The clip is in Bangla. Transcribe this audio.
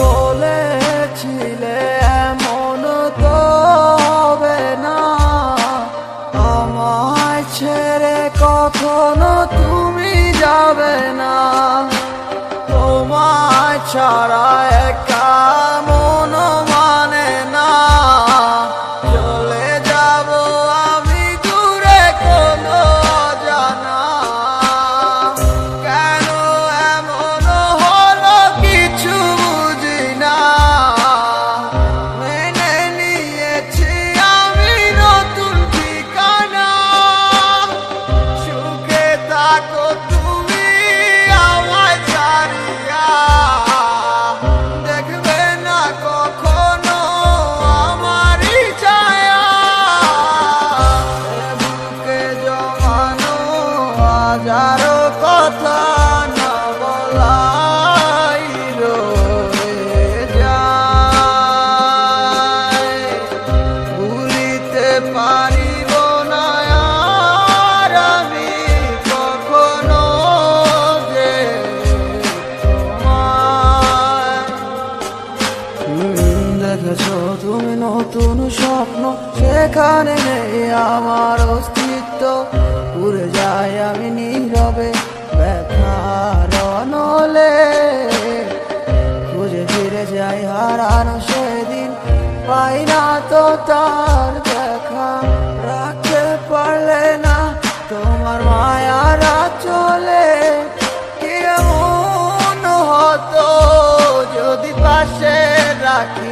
বলেছিলে এমন তো হবে না, আমায় ছেড়ে কখনো তুমি যাবে না। তোমায় ছাড়া একা মন মানে না, চলে যাব আমি দূরে কোনো অজানা। কেন এমন হলো কিছু বুঝি না, মেনে নিয়েছি আমি নতুন ঠিকানা। সুখে থাকো তুমি আমায় ছাড়িয়া, দেখবে না কখনো আমারই ছায়া। বুকে জমানো হাজারো কথা না বলাই রয়ে যায়, ভুলিতে পারিব না আর আমি কখনো যে তোমায়। দেখেছো তুমি নতুন স্বপ্ন, সেখানে নেই আমার অস্তিত্ব। উড়ে যাই আমি নীরবে ব্যথার অনলে, খুঁজে ফিরে যাই হারানো সেদিন, পাই না তো তার দেখা। রাখতে পারলে না তোমার মায়ারা চলে, কেমন হতো যদি পাশে রাখি